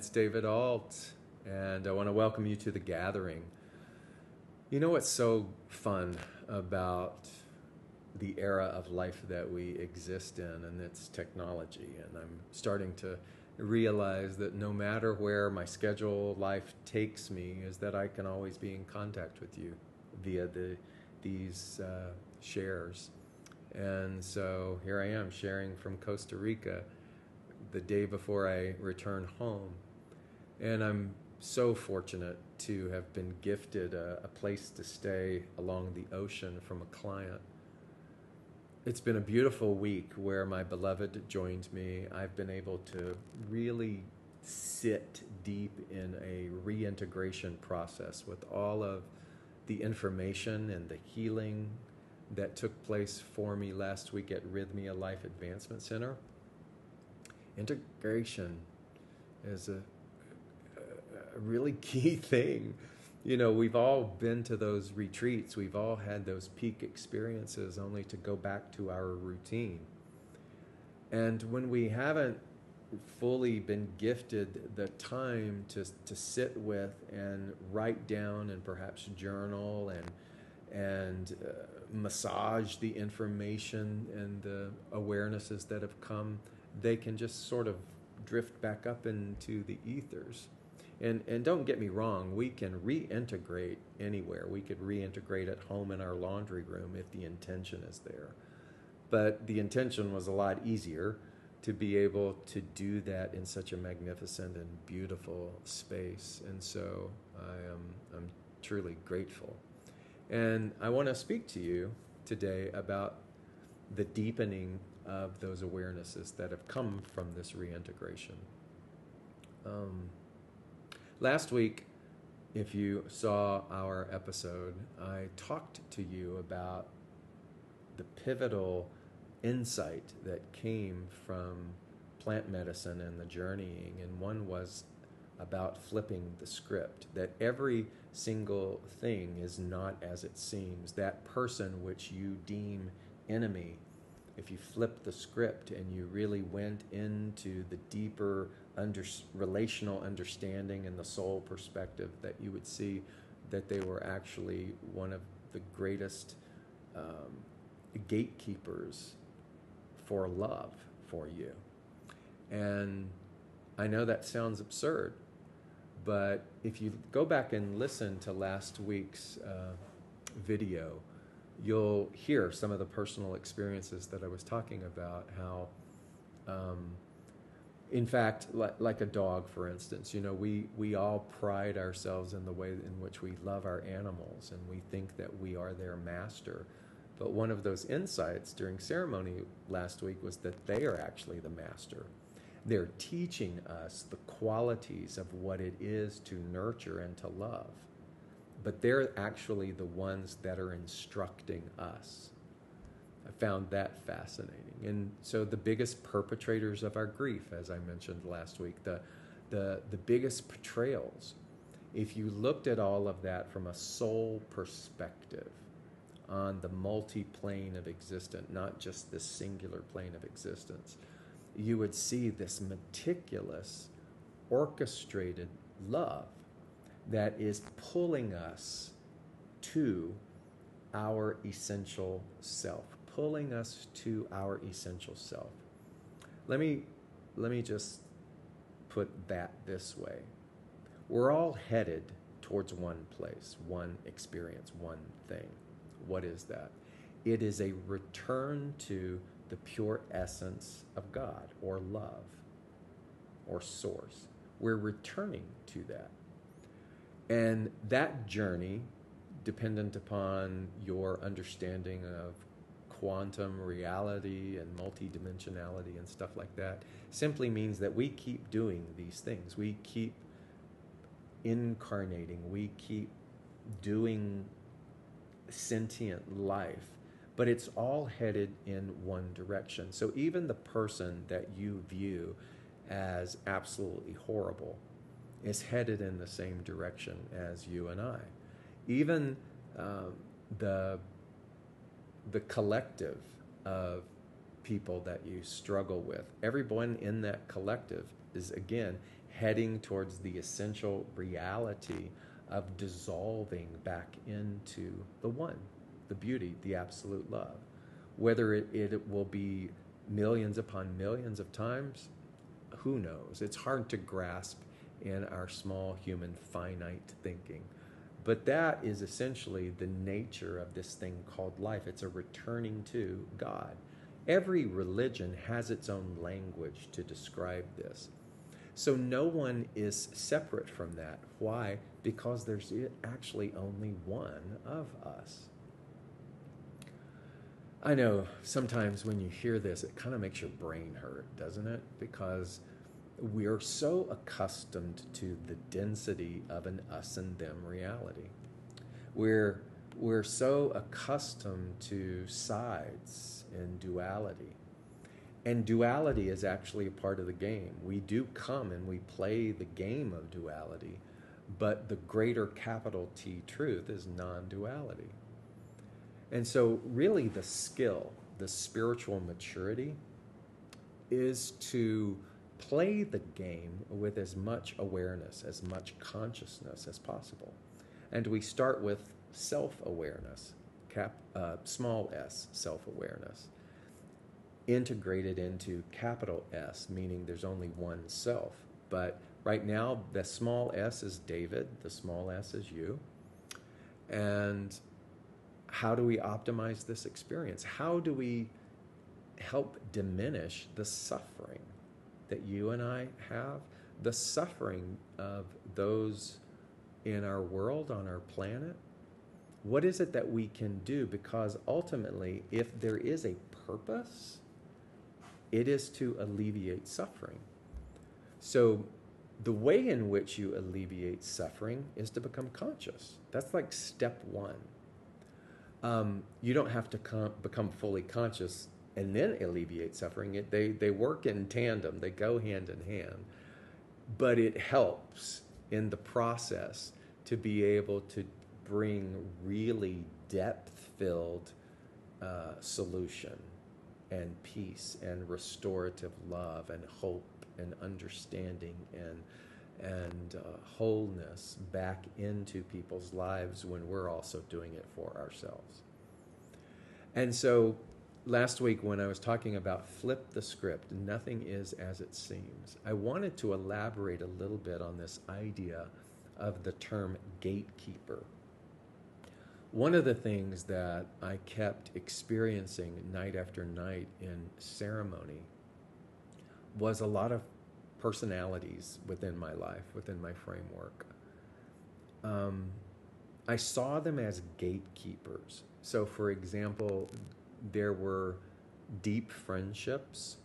it's David Ault, and I want to welcome you to the gathering. You know what's so fun about the era of life that we exist in, and it's technology. And I'm starting to realize that no matter where my schedule life takes me, is that I can always be in contact with you via these shares. And so here I am sharing from Costa Rica the day before I return home. And I'm so fortunate to have been gifted a place to stay along the ocean from a client. It's been a beautiful week where my beloved joined me. I've been able to really sit deep in a reintegration process with all of the information and the healing that took place for me last week at Rhythmia Life Advancement Center. Integration is a really key thing. You know, we've all been to those retreats. We've all had those peak experiences only to go back to our routine. And when we haven't fully been gifted the time to sit with and write down and perhaps journal and massage the information and the awarenesses that have come, they can just sort of drift back up into the ethers. And don't get me wrong, we can reintegrate anywhere. We could reintegrate at home in our laundry room if the intention is there. But the intention was a lot easier to be able to do that in such a magnificent and beautiful space. And so I'm truly grateful. And I want to speak to you today about the deepening of those awarenesses that have come from this reintegration. Last week, if you saw our episode, I talked to you about the pivotal insight that came from plant medicine and the journeying, and one was about flipping the script, that every single thing is not as it seems. That person which you deem enemy, if you flip the script and you really went into the deeper relational understanding and the soul perspective, that you would see that they were actually one of the greatest gatekeepers for love for you. And I know that sounds absurd, but if you go back and listen to last week's video, you'll hear some of the personal experiences that I was talking about, how in fact, like a dog, for instance, you know, we all pride ourselves in the way in which we love our animals, and we think that we are their master. But one of those insights during ceremony last week was that they are actually the master. They're teaching us the qualities of what it is to nurture and to love. But they're actually the ones that are instructing us. I found that fascinating. And so the biggest perpetrators of our grief, as I mentioned last week, the biggest betrayals, if you looked at all of that from a soul perspective on the multi-plane of existence, not just this singular plane of existence, you would see this meticulous, orchestrated love that is pulling us to our essential self, pulling us to our essential self. Let me just put that this way. We're all headed towards one place, one experience, one thing. What is that? It is a return to the pure essence of God, or love, or source. We're returning to that. And that journey, dependent upon your understanding of quantum reality and multidimensionality and stuff like that, simply means that we keep doing these things. We keep incarnating. We keep doing sentient life. But it's all headed in one direction. So even the person that you view as absolutely horrible is headed in the same direction as you and I. Even the collective of people that you struggle with, everyone in that collective is, again, heading towards the essential reality of dissolving back into the one, the beauty, the absolute love. Whether it will be millions upon millions of times, who knows? It's hard to grasp in our small human finite thinking. But that is essentially the nature of this thing called life. It's a returning to God. Every religion has its own language to describe this. So no one is separate from that. Why? Because there's actually only one of us. I know sometimes when you hear this, it kind of makes your brain hurt, doesn't it? Because we're so accustomed to the density of an us and them reality. We're so accustomed to sides and duality. And duality is actually a part of the game. We do come and we play the game of duality, but the greater capital T truth is non-duality. And so really the skill, the spiritual maturity, is to play the game with as much awareness, as much consciousness as possible. And we start with self-awareness, small s, self-awareness, integrated into capital S, meaning there's only one self. But right now, the small s is David, the small s is you. And how do we optimize this experience? How do we help diminish the suffering that you and I have, the suffering of those in our world, on our planet? What is it that we can do? Because ultimately, if there is a purpose, it is to alleviate suffering. So the way in which you alleviate suffering is to become conscious. That's like step one. You don't have to become fully conscious and then alleviate suffering. They work in tandem. They go hand in hand. But it helps in the process to be able to bring really depth-filled solution and peace and restorative love and hope and understanding and wholeness back into people's lives when we're also doing it for ourselves. And so last week when I was talking about flip the script, nothing is as it seems, I wanted to elaborate a little bit on this idea of the term gatekeeper. One of the things that I kept experiencing night after night in ceremony was a lot of personalities within my life, within my framework. I saw them as gatekeepers. So, for example, there were deep friendships,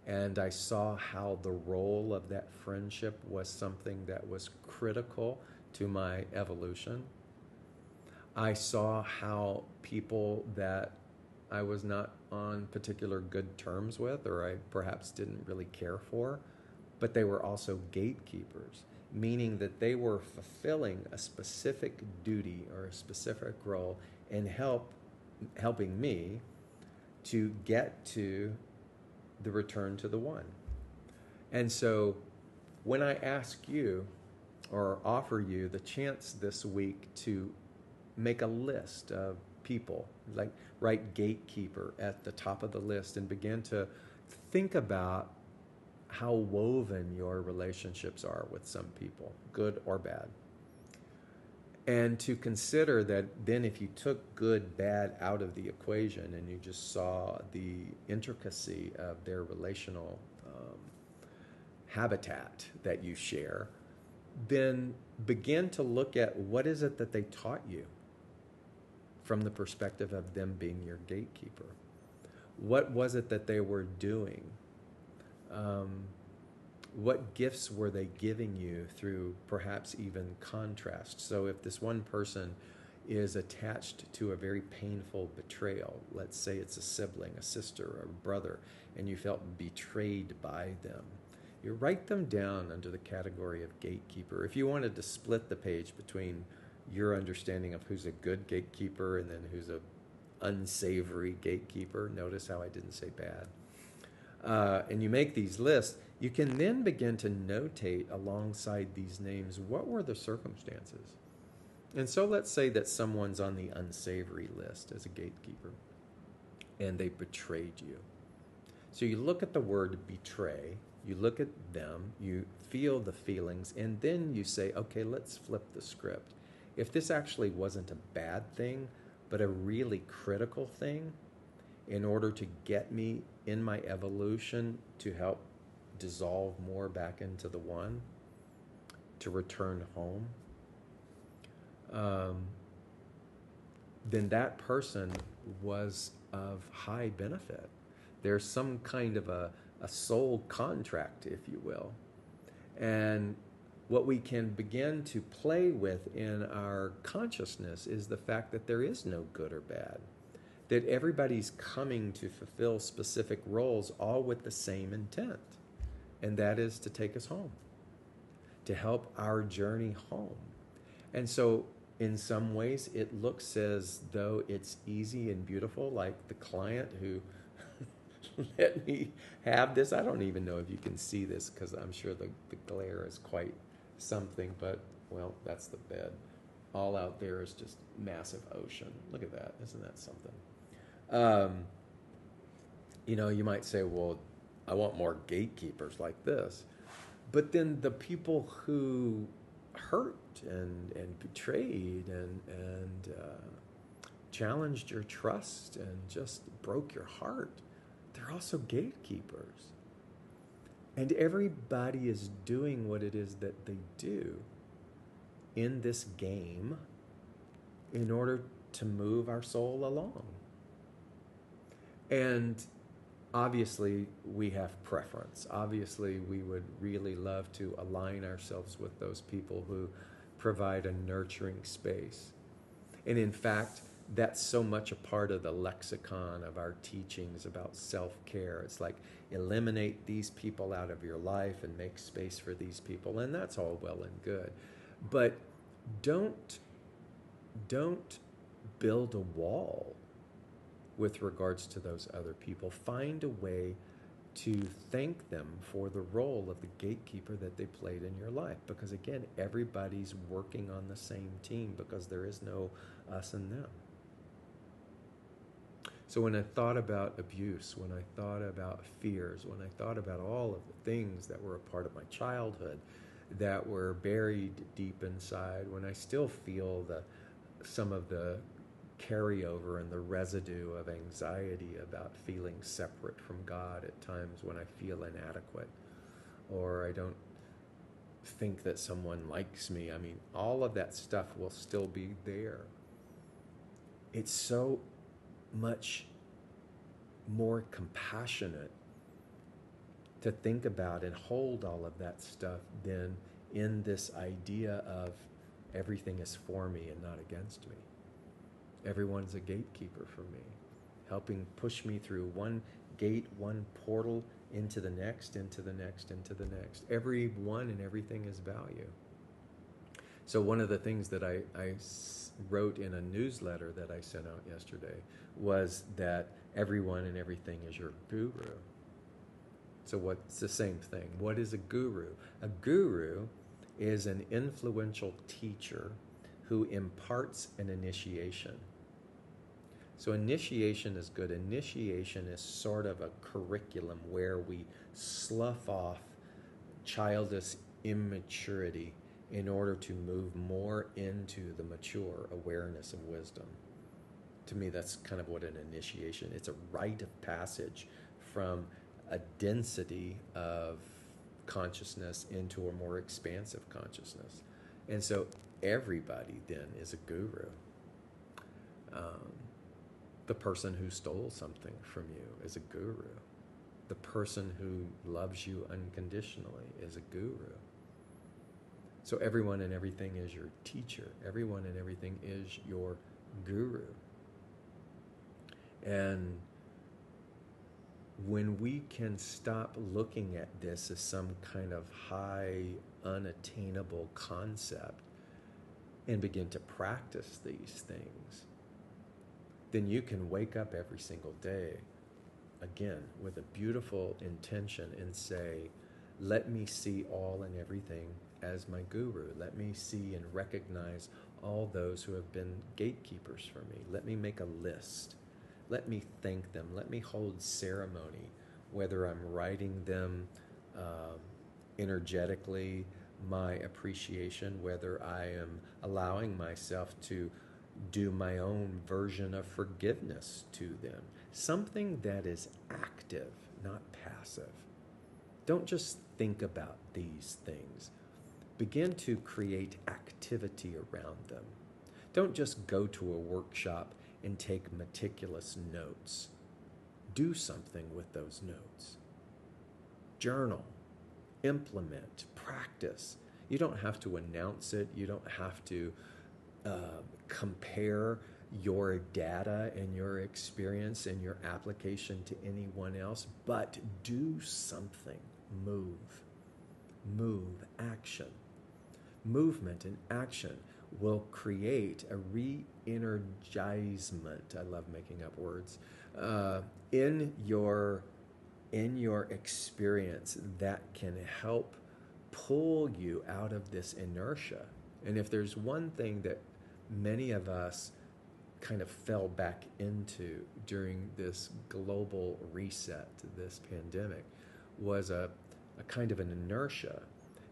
and I saw how the role of that friendship was something that was critical to my evolution. I saw how people that I was not on particular good terms with, or I perhaps didn't really care for, but they were also gatekeepers, meaning that they were fulfilling a specific duty or a specific role in helping me to get to the return to the one. And so when I ask you or offer you the chance this week to make a list of people, like write gatekeeper at the top of the list and begin to think about how woven your relationships are with some people, good or bad. And to consider that then if you took good, bad out of the equation and you just saw the intricacy of their relational habitat that you share, then begin to look at what is it that they taught you from the perspective of them being your gatekeeper. What was it that they were doing? What gifts were they giving you through perhaps even contrast? So if this one person is attached to a very painful betrayal, let's say it's a sibling, a sister, or a brother, and you felt betrayed by them, you write them down under the category of gatekeeper. If you wanted to split the page between your understanding of who's a good gatekeeper and then who's a unsavory gatekeeper, notice how I didn't say bad, and you make these lists, You can then begin to notate alongside these names what were the circumstances. And so let's say that someone's on the unsavory list as a gatekeeper and they betrayed you. So you look at the word betray, you look at them, you feel the feelings, and then you say, okay, let's flip the script. If this actually wasn't a bad thing, but a really critical thing, in order to get me in my evolution to help dissolve more back into the one, to return home, then that person was of high benefit. There's some kind of a soul contract, if you will. And what we can begin to play with in our consciousness is the fact that there is no good or bad. That everybody's coming to fulfill specific roles, all with the same intent. And that is to take us home, to help our journey home. And so in some ways, it looks as though it's easy and beautiful, like the client who let me have this. I don't even know if you can see this because I'm sure the glare is quite something, but, well, that's the bed. All out there is just massive ocean. Look at that. Isn't that something? You might say, well, I want more gatekeepers like this. But then the people who hurt and betrayed and challenged your trust and just broke your heart, they're also gatekeepers. And everybody is doing what it is that they do in this game in order to move our soul along. And obviously, we have preference. Obviously, we would really love to align ourselves with those people who provide a nurturing space. And in fact, that's so much a part of the lexicon of our teachings about self-care. It's like, eliminate these people out of your life and make space for these people. And that's all well and good. But don't build a wall with regards to those other people. Find a way to thank them for the role of the gatekeeper that they played in your life. Because again, everybody's working on the same team because there is no us and them. So when I thought about abuse, when I thought about fears, when I thought about all of the things that were a part of my childhood that were buried deep inside, when I still feel some of the carryover and the residue of anxiety about feeling separate from God at times when I feel inadequate or I don't think that someone likes me. I mean, all of that stuff will still be there. It's so much more compassionate to think about and hold all of that stuff than in this idea of everything is for me and not against me. Everyone's a gatekeeper for me, helping push me through one gate, one portal, into the next, into the next, into the next. Everyone and everything is value. So one of the things that I wrote in a newsletter that I sent out yesterday was that everyone and everything is your guru. So what's the same thing? What is a guru? A guru is an influential teacher who imparts an initiation. So initiation is good. Initiation is sort of a curriculum where we slough off childish immaturity in order to move more into the mature awareness of wisdom. To me, that's kind of what an initiation. It's a rite of passage from a density of consciousness into a more expansive consciousness. And so everybody then is a guru. The person who stole something from you is a guru. The person who loves you unconditionally is a guru. So everyone and everything is your teacher. Everyone and everything is your guru. And when we can stop looking at this as some kind of high, unattainable concept and begin to practice these things, then you can wake up every single day, again, with a beautiful intention and say, let me see all and everything as my guru. Let me see and recognize all those who have been gatekeepers for me. Let me make a list. Let me thank them. Let me hold ceremony, whether I'm writing them energetically, my appreciation, whether I am allowing myself to do my own version of forgiveness to them. Something that is active, not passive. Don't just think about these things. Begin to create activity around them. Don't just go to a workshop and take meticulous notes. Do something with those notes. Journal, implement, practice. You don't have to announce it. You don't have to compare your data and your experience and your application to anyone else, but do something. Move, action. Movement and action will create a re-energizement, I love making up words, in your experience that can help pull you out of this inertia. And if there's one thing that many of us kind of fell back into during this global reset, this pandemic, was a kind of an inertia.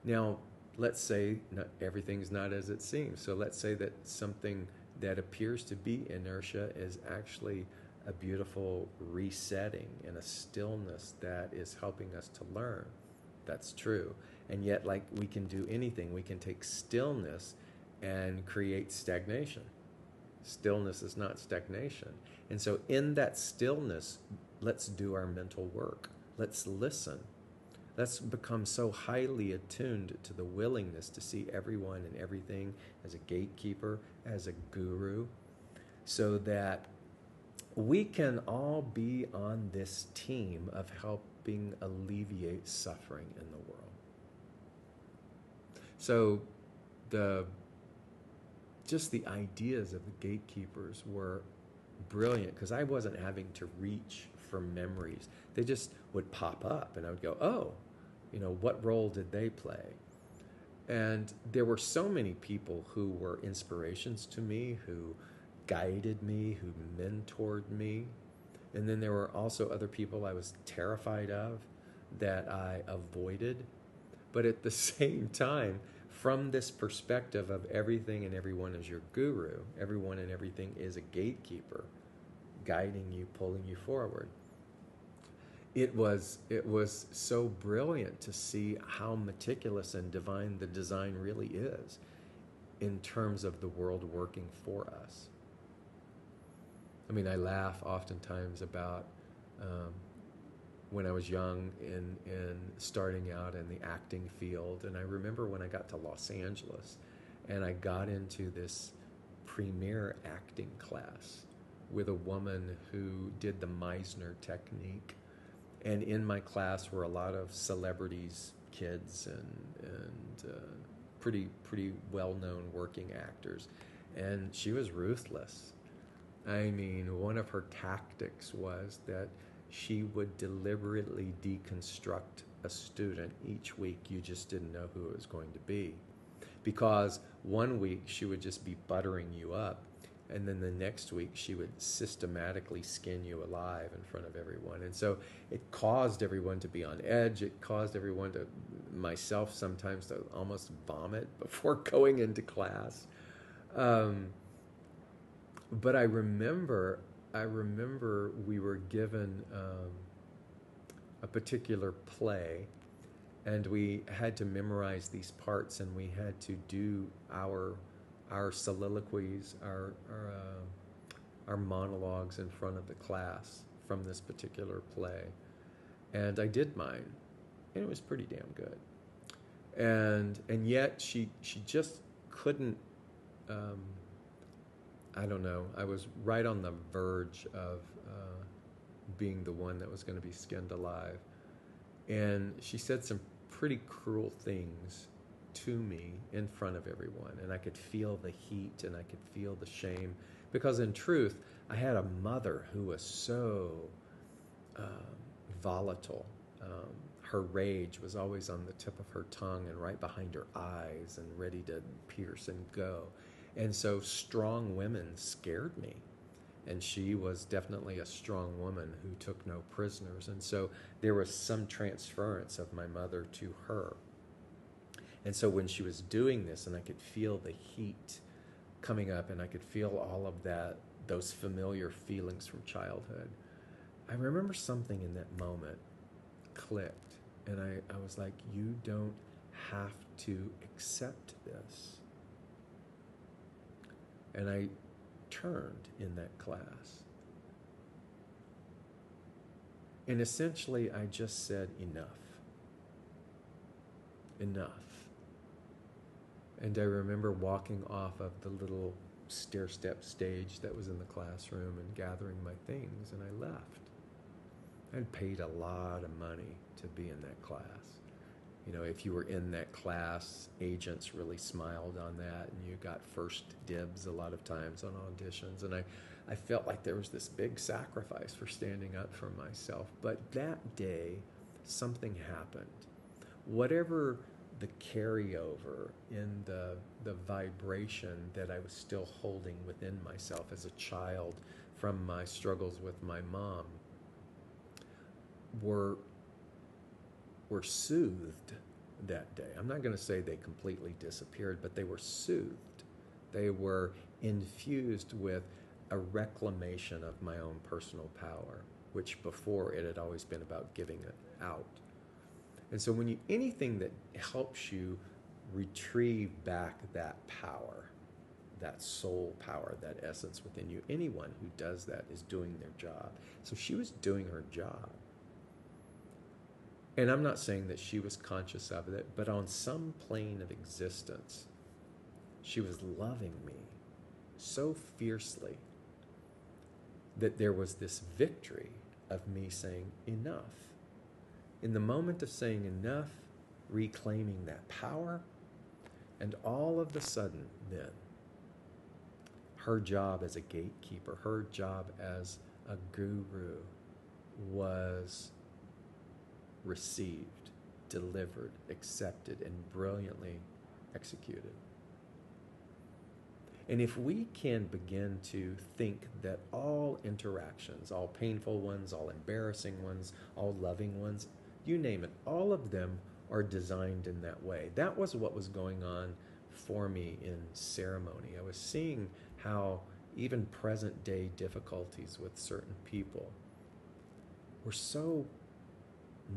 Now, let's say not everything's not as it seems. So let's say that something that appears to be inertia is actually a beautiful resetting and a stillness that is helping us to learn. That's true. And yet, like we can do anything, we can take stillness and create stagnation. Stillness is not stagnation. And so in that stillness, let's do our mental work. Let's listen. Let's become so highly attuned to the willingness to see everyone and everything as a gatekeeper, as a guru, so that we can all be on this team of helping alleviate suffering in the world. So just the ideas of the gatekeepers were brilliant, because I wasn't having to reach for memories. They just would pop up and I would go, oh, what role did they play? And there were so many people who were inspirations to me, who guided me, who mentored me. And then there were also other people I was terrified of that I avoided. But at the same time, from this perspective of everything and everyone is your guru, everyone and everything is a gatekeeper, guiding you, pulling you forward. It was so brilliant to see how meticulous and divine the design really is in terms of the world working for us. I mean, I laugh oftentimes about when I was young in starting out in the acting field, and I remember when I got to Los Angeles and I got into this premiere acting class with a woman who did the Meisner technique. And in my class were a lot of celebrities, kids, and pretty well-known working actors. And she was ruthless. I mean, one of her tactics was that she would deliberately deconstruct a student each week. You just didn't know who it was going to be. Because one week she would just be buttering you up, and then the next week she would systematically skin you alive in front of everyone. And so it caused everyone to be on edge. It caused everyone to, myself sometimes, to almost vomit before going into class. But I remember we were given a particular play, and we had to memorize these parts, and we had to do our soliloquies, our monologues in front of the class from this particular play. And I did mine, and it was pretty damn good. And yet she just couldn't, I don't know, I was right on the verge of being the one that was going to be skinned alive. And she said some pretty cruel things to me in front of everyone, and I could feel the heat and I could feel the shame, because in truth I had a mother who was so volatile. her rage was always on the tip of her tongue and right behind her eyes and ready to pierce and go. And so strong women scared me. And she was definitely a strong woman who took no prisoners. And so there was some transference of my mother to her. And so when she was doing this, and I could feel the heat coming up, and I could feel all of that, those familiar feelings from childhood, I remember something in that moment clicked. And I was like, you don't have to accept this. And I turned in that class. And essentially, I just said, enough. Enough. And I remember walking off of the little stair-step stage that was in the classroom and gathering my things, and I left. I'd paid a lot of money to be in that class. You know, if you were in that class, agents really smiled on that, and you got first dibs a lot of times on auditions. And I felt like there was this big sacrifice for standing up for myself. But that day, something happened. Whatever the carryover in the vibration that I was still holding within myself as a child from my struggles with my mom were soothed that day. I'm not going to say they completely disappeared, but they were soothed. They were infused with a reclamation of my own personal power, which before it had always been about giving it out. And so when anything that helps you retrieve back that power, that soul power, that essence within you, anyone who does that is doing their job. So she was doing her job. And I'm not saying that she was conscious of it, but on some plane of existence, she was loving me so fiercely that there was this victory of me saying enough. In the moment of saying enough, reclaiming that power, and all of a sudden then, her job as a gatekeeper, her job as a guru was received, delivered, accepted, and brilliantly executed. And if we can begin to think that all interactions, all painful ones, all embarrassing ones, all loving ones, you name it, all of them are designed in that way. That was what was going on for me in ceremony. I was seeing how even present day difficulties with certain people were so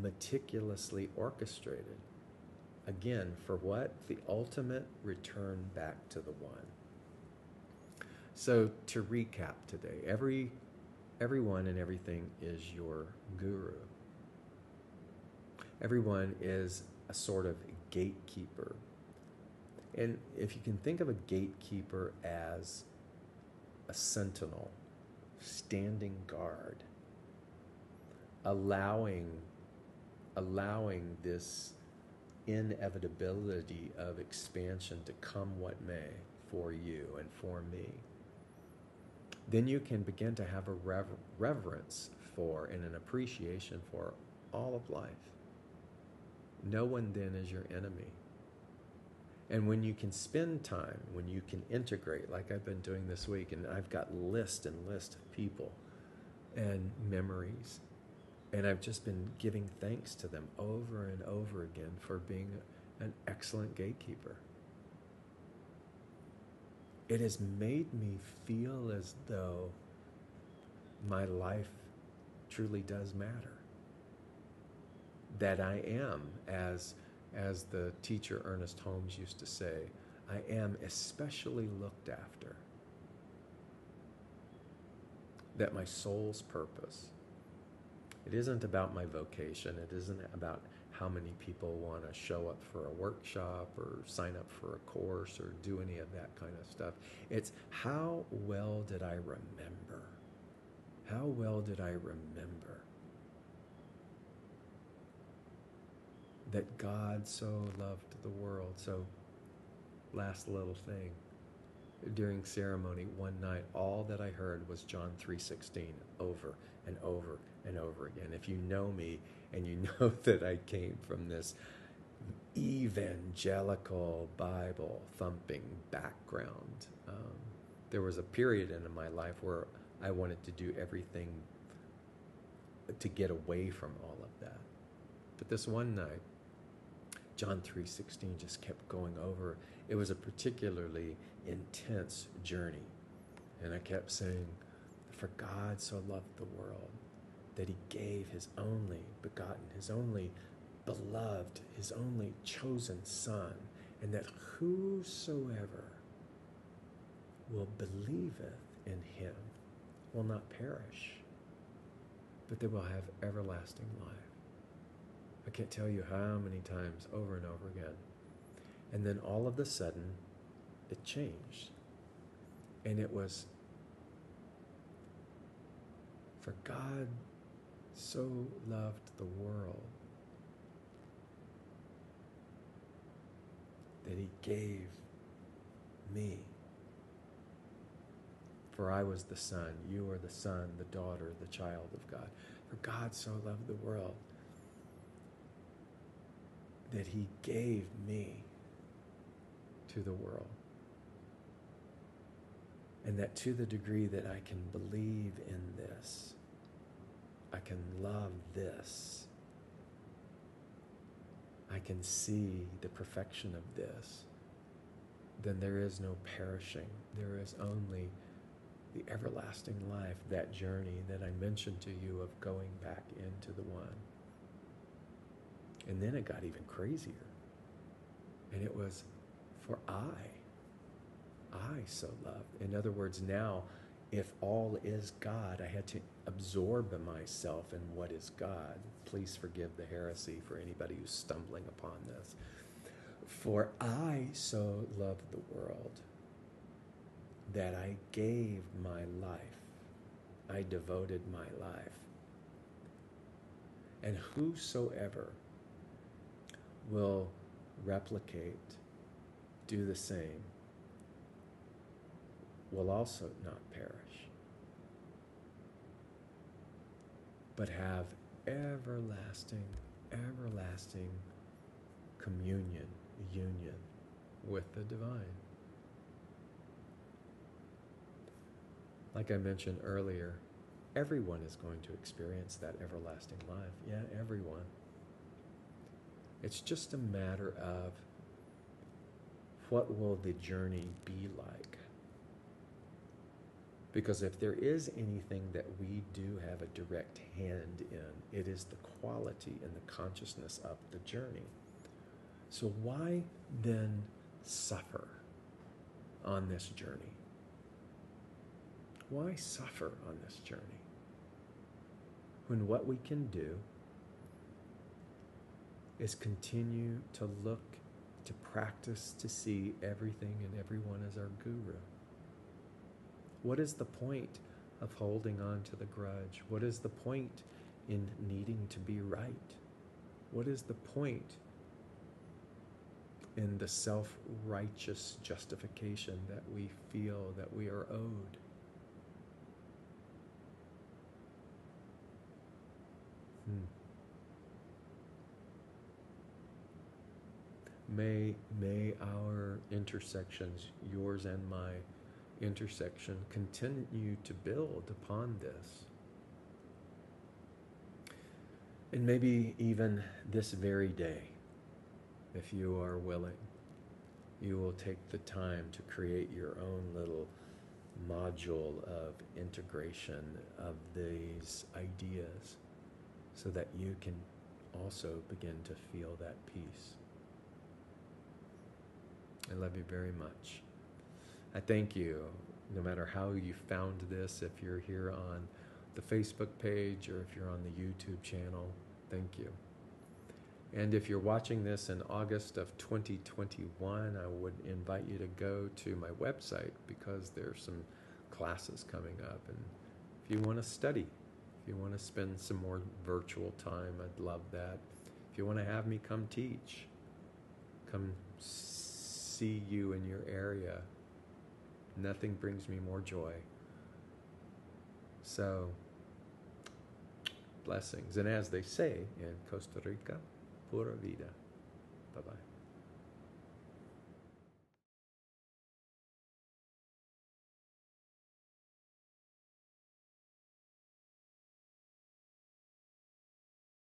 meticulously orchestrated. Again, for what? The ultimate return back to the one. So to recap today, everyone and everything is your guru. Everyone is a sort of gatekeeper. And if you can think of a gatekeeper as a sentinel, standing guard, allowing this inevitability of expansion to come what may for you and for me, then you can begin to have a reverence for and an appreciation for all of life. No one then is your enemy. And when you can spend time, when you can integrate, like I've been doing this week, and I've got list and list of people and memories, and I've just been giving thanks to them over and over again for being an excellent gatekeeper. It has made me feel as though my life truly does matter. That I am, as the teacher Ernest Holmes used to say, I am especially looked after. That my soul's purpose, it isn't about my vocation, it isn't about how many people want to show up for a workshop or sign up for a course or do any of that kind of stuff. It's how well did I remember? How well did I remember that God so loved the world? So, last little thing. during ceremony one night, all that I heard was John 3:16 over and over and over again. If you know me and you know that I came from this evangelical Bible thumping background, there was a period in my life where I wanted to do everything to get away from all of that. But this one night, John 3:16 just kept going over. It was a particularly intense journey. And I kept saying, for God so loved the world that he gave his only begotten, his only beloved, his only chosen Son, and that whosoever will believeth in him will not perish, but they will have everlasting life. I can't tell you how many times over and over again. And then all of a sudden, it changed. And it was, for God so loved the world that he gave me. For I was the Son, you are the son, the daughter, the child of God. For God so loved the world that he gave me to the world. And that to the degree that I can believe in this, I can love this, I can see the perfection of this, then there is no perishing. There is only the everlasting life, that journey that I mentioned to you of going back into the one. And then it got even crazier. And it was, for I so loved. In other words, now, if all is God, I had to absorb myself in what is God. Please forgive the heresy for anybody who's stumbling upon this. For I so loved the world that I gave my life. I devoted my life. And whosoever will replicate, do the same, will also not perish, but have everlasting, everlasting communion, union with the divine. Like I mentioned earlier, everyone is going to experience that everlasting life. Yeah, everyone. It's just a matter of what will the journey be like. Because if there is anything that we do have a direct hand in, it is the quality and the consciousness of the journey. So why then suffer on this journey? Why suffer on this journey? When what we can do is continue to look, to practice, to see everything and everyone as our guru. What is the point of holding on to the grudge? What is the point in needing to be right? What is the point in the self-righteous justification that we feel that we are owed? May our intersections, yours and my intersection, continue to build upon this. And maybe even this very day, if you are willing, you will take the time to create your own little module of integration of these ideas so that you can also begin to feel that peace. I love you very much. I thank you, no matter how you found this, if you're here on the Facebook page or if you're on the YouTube channel, thank you. And if you're watching this in August of 2021, I would invite you to go to my website because there's some classes coming up. And if you want to study, if you want to spend some more virtual time, I'd love that. If you want to have me come teach, come see you in your area, Nothing brings me more joy. So, blessings. And as they say in Costa Rica, pura vida. Bye-bye.